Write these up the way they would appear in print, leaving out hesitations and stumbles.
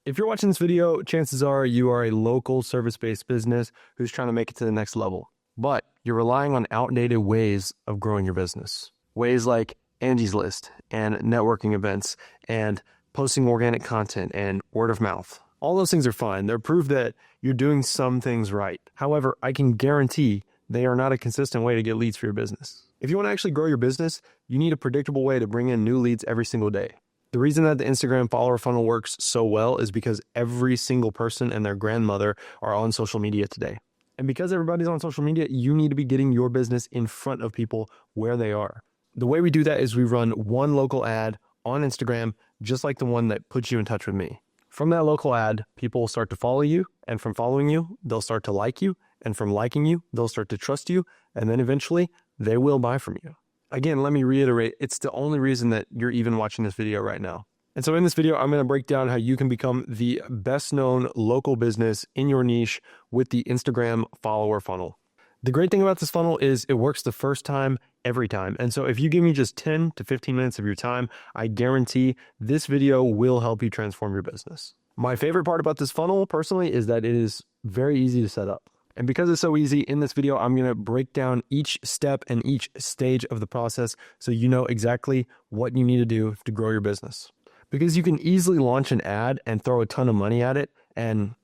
If you're watching this video, chances are you are a local service-based business who's trying to make it to the next level, but you're relying on outdated ways of growing your business. Ways like Angie's List and networking events and posting organic content and word of mouth. All those things are fine. They're proof that you're doing some things right. However, I can guarantee they are not a consistent way to get leads for your business. If you want to actually grow your business, you need a predictable way to bring in new leads every single day. The reason that the Instagram follower funnel works so well is because every single person and their grandmother are on social media today. And because everybody's on social media, you need to be getting your business in front of people where they are. The way we do that is we run one local ad on Instagram, just like the one that puts you in touch with me. From that local ad, people will start to follow you, and from following you, they'll start to like you, and from liking you, they'll start to trust you, and then eventually they will buy from you. Again, let me reiterate, it's the only reason that you're even watching this video right now. And so in this video, I'm going to break down how you can become the best known local business in your niche with the Instagram follower funnel. The great thing about this funnel is it works the first time, every time. And so if you give me just 10 to 15 minutes of your time, I guarantee this video will help you transform your business. My favorite part about this funnel personally is that it is very easy to set up. And because it's so easy, in this video, I'm going to break down each step and each stage of the process so you know exactly what you need to do to grow your business. Because you can easily launch an ad and throw a ton of money at it and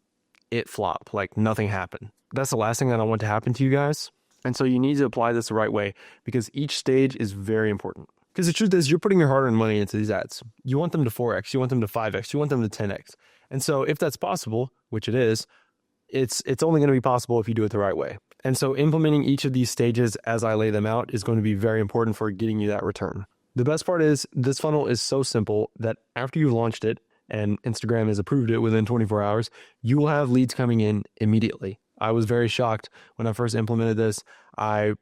it flop, like nothing happened. That's the last thing that I want to happen to you guys. And so you need to apply this the right way because each stage is very important. Because the truth is you're putting your hard-earned money into these ads. You want them to 4x, you want them to 5x, you want them to 10x. And so if that's possible, which it is, it's only going to be possible if you do it the right way. And so implementing each of these stages as I lay them out is going to be very important for getting you that return. The best part is this funnel is so simple that after you've launched it and Instagram has approved it within 24 hours, you will have leads coming in immediately. I was very shocked when I first implemented this. I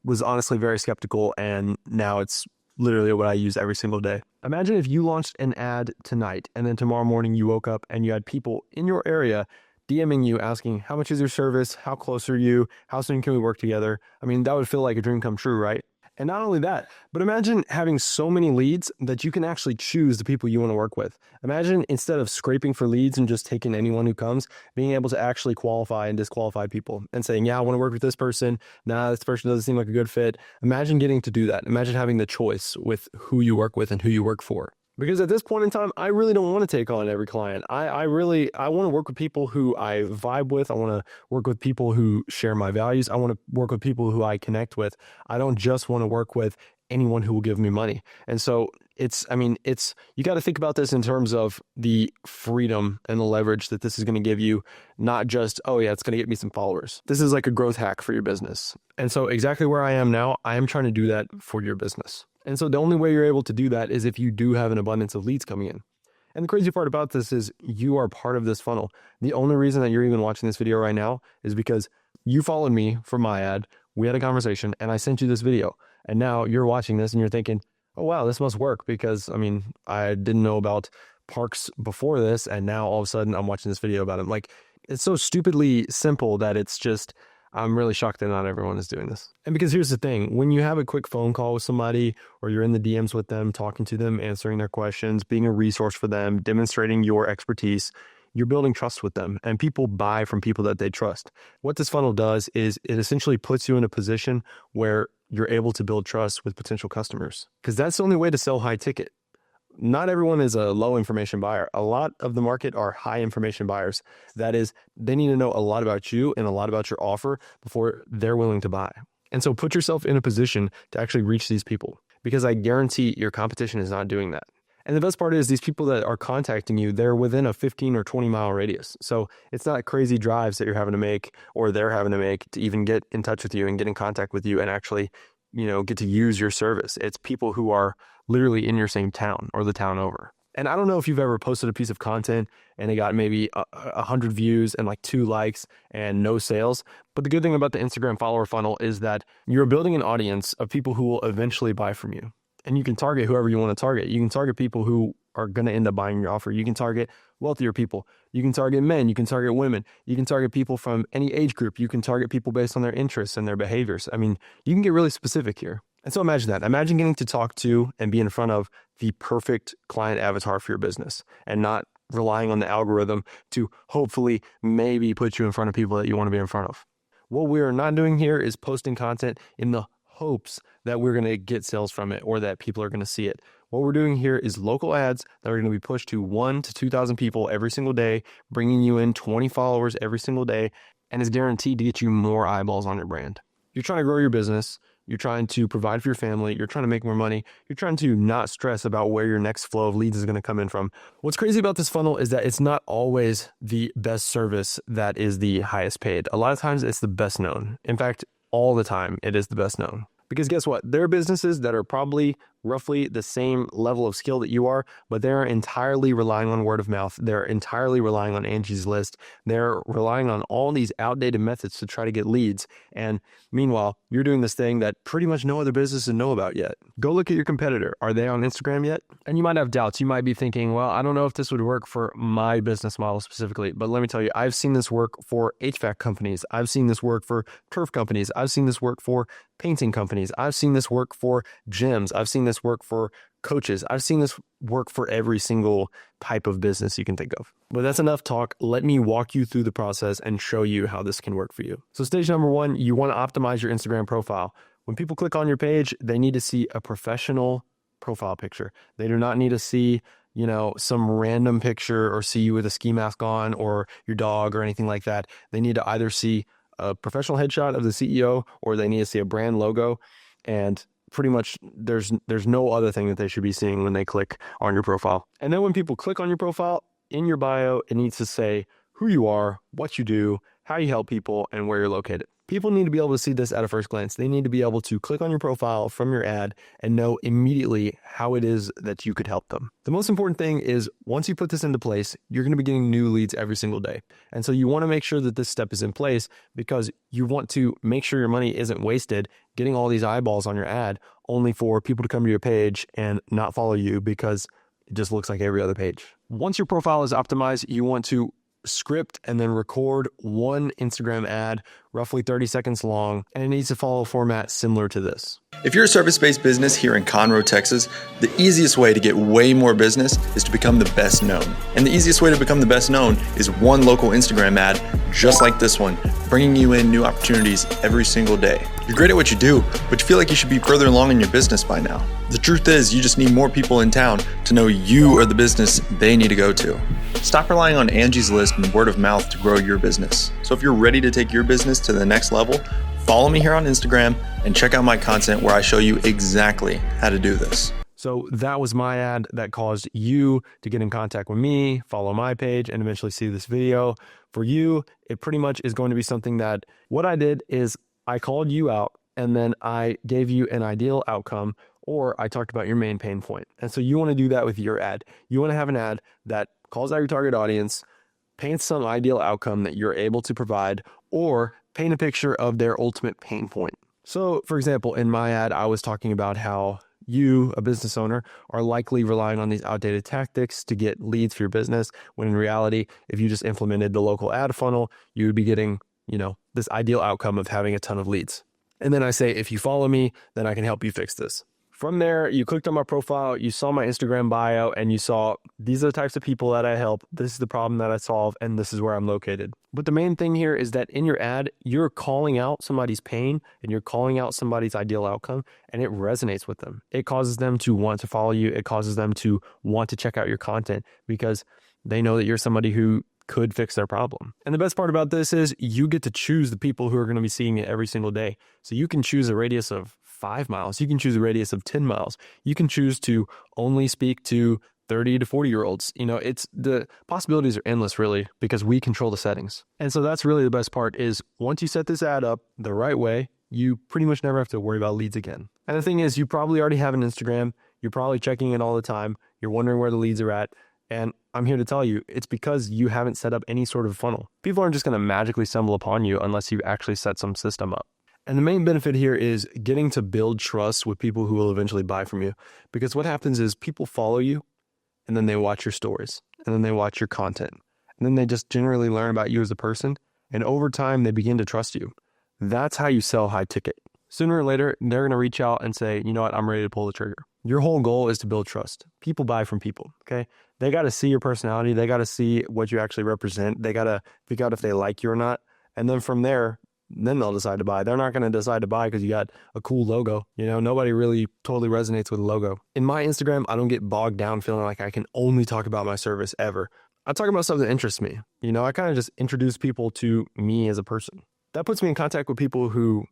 was honestly very skeptical, and now it's literally what I use every single day. Imagine if you launched an ad tonight and then tomorrow morning you woke up and you had people in your area DMing you asking, how much is your service? How close are you? How soon can we work together? I mean, that would feel like a dream come true, right? And not only that, but imagine having so many leads that you can actually choose the people you want to work with. Imagine instead of scraping for leads and just taking anyone who comes, being able to actually qualify and disqualify people and saying, yeah, I want to work with this person. Nah, this person doesn't seem like a good fit. Imagine getting to do that. Imagine having the choice with who you work with and who you work for. Because at this point in time, I really don't want to take on every client. I want to work with people who I vibe with. I want to work with people who share my values. I want to work with people who I connect with. I don't just want to work with anyone who will give me money. And so you got to think about this in terms of the freedom and the leverage that this is going to give you, not just, oh yeah, it's going to get me some followers. This is like a growth hack for your business. And so exactly where I am now, I am trying to do that for your business. And so the only way you're able to do that is if you do have an abundance of leads coming in. And the crazy part about this is you are part of this funnel. The only reason that you're even watching this video right now is because you followed me for my ad, we had a conversation, and I sent you this video. And now you're watching this and you're thinking, oh wow, this must work because, I didn't know about parks before this, and now all of a sudden I'm watching this video about them. Like, it's so stupidly simple that it's just, I'm really shocked that not everyone is doing this. And because here's the thing, when you have a quick phone call with somebody or you're in the DMs with them, talking to them, answering their questions, being a resource for them, demonstrating your expertise, you're building trust with them, and people buy from people that they trust. What this funnel does is it essentially puts you in a position where you're able to build trust with potential customers, because that's the only way to sell high ticket. Not everyone is a low information buyer. A lot of the market are high information buyers. That is, they need to know a lot about you and a lot about your offer before they're willing to buy. And so put yourself in a position to actually reach these people, because I guarantee your competition is not doing that. And the best part is these people that are contacting you, they're within a 15 or 20 mile radius. So it's not crazy drives that you're having to make or they're having to make to even get in touch with you and get in contact with you and actually, get to use your service. It's people who are literally in your same town or the town over. And I don't know if you've ever posted a piece of content and it got maybe 100 views and like 2 likes and no sales. But the good thing about the Instagram follower funnel is that you're building an audience of people who will eventually buy from you. And you can target whoever you want to target. You can target people who are going to end up buying your offer. You can target wealthier people. You can target men. You can target women. You can target people from any age group. You can target people based on their interests and their behaviors. You can get really specific here. And so imagine that. Imagine getting to talk to and be in front of the perfect client avatar for your business and not relying on the algorithm to hopefully maybe put you in front of people that you want to be in front of. What we are not doing here is posting content in the hopes that we're going to get sales from it or that people are going to see it. What we're doing here is local ads that are going to be pushed to 1,000 to 2,000 people every single day, bringing you in 20 followers every single day, and is guaranteed to get you more eyeballs on your brand. You're trying to grow your business. You're trying to provide for your family. You're trying to make more money. You're trying to not stress about where your next flow of leads is going to come in from. What's crazy about this funnel is that it's not always the best service that is the highest paid. A lot of times it's the best known. In fact, all the time it is the best known. Because guess what? There are businesses that are probably roughly the same level of skill that you are, but they're entirely relying on word of mouth. They're entirely relying on Angie's List. They're relying on all these outdated methods to try to get leads. And meanwhile, you're doing this thing that pretty much no other businesses know about yet. Go look at your competitor. Are they on Instagram yet? And you might have doubts. You might be thinking, well, I don't know if this would work for my business model specifically, but let me tell you, I've seen this work for HVAC companies. I've seen this work for turf companies. I've seen this work for painting companies. I've seen this work for gyms. I've seen this work for coaches. I've seen this work for every single type of business you can think of. But that's enough talk. Let me walk you through the process and show you how this can work for you. So stage number one, you want to optimize your Instagram profile. When people click on your page, they need to see a professional profile picture. They do not need to see, some random picture or see you with a ski mask on or your dog or anything like that. They need to either see a professional headshot of the CEO or they need to see a brand logo. And pretty much there's no other thing that they should be seeing when they click on your profile. And then when people click on your profile, in your bio, it needs to say who you are, what you do, how you help people, and where you're located. People need to be able to see this at a first glance. They need to be able to click on your profile from your ad and know immediately how it is that you could help them. The most important thing is once you put this into place, you're going to be getting new leads every single day. And so you want to make sure that this step is in place because you want to make sure your money isn't wasted getting all these eyeballs on your ad only for people to come to your page and not follow you because it just looks like every other page. Once your profile is optimized, you want to script and then record one Instagram ad, roughly 30 seconds long, and it needs to follow a format similar to this. If you're a service-based business here in Conroe, Texas, the easiest way to get way more business is to become the best known. And the easiest way to become the best known is one local Instagram ad, just like this one, bringing you in new opportunities every single day. You're great at what you do, but you feel like you should be further along in your business by now. The truth is, you just need more people in town to know you are the business they need to go to. Stop relying on Angie's List and word of mouth to grow your business. So if you're ready to take your business to the next level, follow me here on Instagram and check out my content where I show you exactly how to do this. So that was my ad that caused you to get in contact with me, follow my page, and eventually see this video. For you, it pretty much is going to be something that what I did is I called you out and then I gave you an ideal outcome or I talked about your main pain point. And so you want to do that with your ad. You want to have an ad that calls out your target audience, paints some ideal outcome that you're able to provide, or paint a picture of their ultimate pain point. So for example, in my ad, I was talking about how you, a business owner, are likely relying on these outdated tactics to get leads for your business, when in reality, if you just implemented the local ad funnel, you would be getting, this ideal outcome of having a ton of leads. And then I say, if you follow me, then I can help you fix this. From there, you clicked on my profile, you saw my Instagram bio, and you saw these are the types of people that I help, this is the problem that I solve, and this is where I'm located. But the main thing here is that in your ad, you're calling out somebody's pain and you're calling out somebody's ideal outcome, and it resonates with them. It causes them to want to follow you. It causes them to want to check out your content because they know that you're somebody who could fix their problem. And the best part about this is you get to choose the people who are going to be seeing it every single day. So you can choose a radius of 5 miles. You can choose a radius of 10 miles. You can choose to only speak to 30 to 40-year-olds. It's the possibilities are endless really because we control the settings. And so that's really the best part is once you set this ad up the right way, you pretty much never have to worry about leads again. And the thing is, you probably already have an Instagram. You're probably checking it all the time. You're wondering where the leads are at. And I'm here to tell you, it's because you haven't set up any sort of funnel. People aren't just going to magically stumble upon you unless you actually set some system up. And the main benefit here is getting to build trust with people who will eventually buy from you. Because what happens is people follow you and then they watch your stories and then they watch your content. And then they just generally learn about you as a person. And over time, they begin to trust you. That's how you sell high ticket. Sooner or later, they're going to reach out and say, you know what, I'm ready to pull the trigger. Your whole goal is to build trust. People buy from people, okay? They got to see your personality. They got to see what you actually represent. They got to figure out if they like you or not. And then from there, then they'll decide to buy. They're not going to decide to buy because you got a cool logo. You know, nobody really totally resonates with a logo. In my Instagram, I don't get bogged down feeling like I can only talk about my service ever. I talk about stuff that interests me. You know, I kind of just introduce people to me as a person. That puts me in contact with people who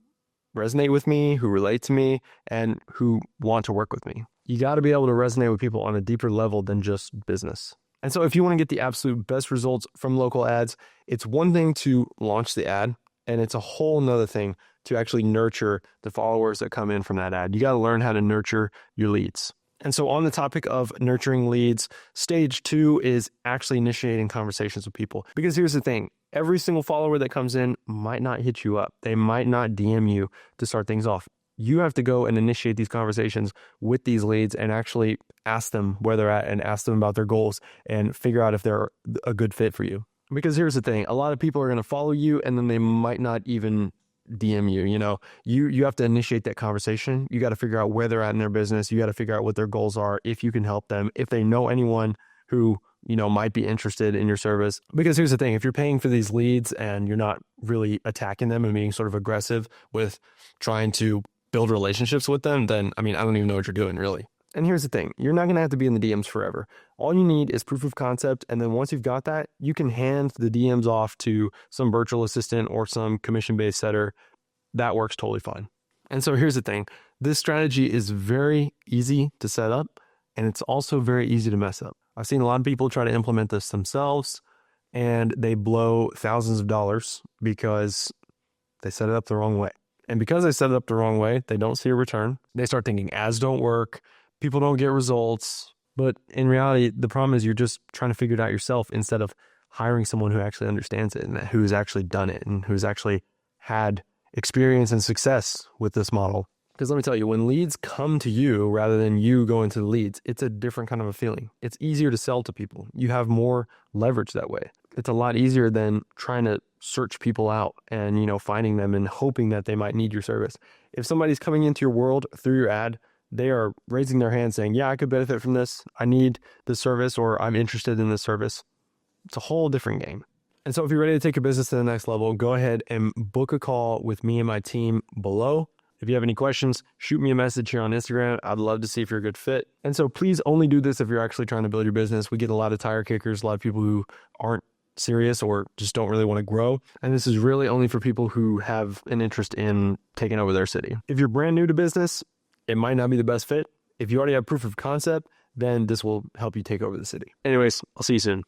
resonate with me, who relate to me, and who want to work with me. You got to be able to resonate with people on a deeper level than just business. And so if you want to get the absolute best results from local ads, it's one thing to launch the ad, and it's a whole nother thing to actually nurture the followers that come in from that ad. You got to learn how to nurture your leads. And so on the topic of nurturing leads, stage 2 is actually initiating conversations with people. Because here's the thing, every single follower that comes in might not hit you up. They might not DM you to start things off. You have to go and initiate these conversations with these leads and actually ask them where they're at and ask them about their goals and figure out if they're a good fit for you. Because here's the thing, a lot of people are going to follow you and then they might not even DM you. You know, you have to initiate that conversation. You got to figure out where they're at in their business. You got to figure out what their goals are, if you can help them, if they know anyone who, you know, might be interested in your service. Because here's the thing, if you're paying for these leads and you're not really attacking them and being sort of aggressive with trying to build relationships with them, then, I mean, I don't even know what you're doing really. And here's the thing, you're not going to have to be in the DMs forever. All you need is proof of concept. And then once you've got that, you can hand the DMs off to some virtual assistant or some commission-based setter. That works totally fine. And so here's the thing, this strategy is very easy to set up and it's also very easy to mess up. I've seen a lot of people try to implement this themselves and they blow thousands of dollars because they set it up the wrong way. And because they set it up the wrong way, they don't see a return. They start thinking ads don't work. People don't get results. But in reality, the problem is you're just trying to figure it out yourself instead of hiring someone who actually understands it and who's actually done it and who's actually had experience and success with this model. Because let me tell you, when leads come to you rather than you going to the leads, it's a different kind of a feeling. It's easier to sell to people. You have more leverage that way. It's a lot easier than trying to search people out and, you know, finding them and hoping that they might need your service. If somebody's coming into your world through your ad, they are raising their hand saying, yeah, I could benefit from this. I need this service or I'm interested in this service. It's a whole different game. And so if you're ready to take your business to the next level, go ahead and book a call with me and my team below. If you have any questions, shoot me a message here on Instagram. I'd love to see if you're a good fit. And so please only do this if you're actually trying to build your business. We get a lot of tire kickers, a lot of people who aren't serious or just don't really want to grow. And this is really only for people who have an interest in taking over their city. If you're brand new to business, it might not be the best fit. If you already have proof of concept, then this will help you take over the city. Anyways, I'll see you soon.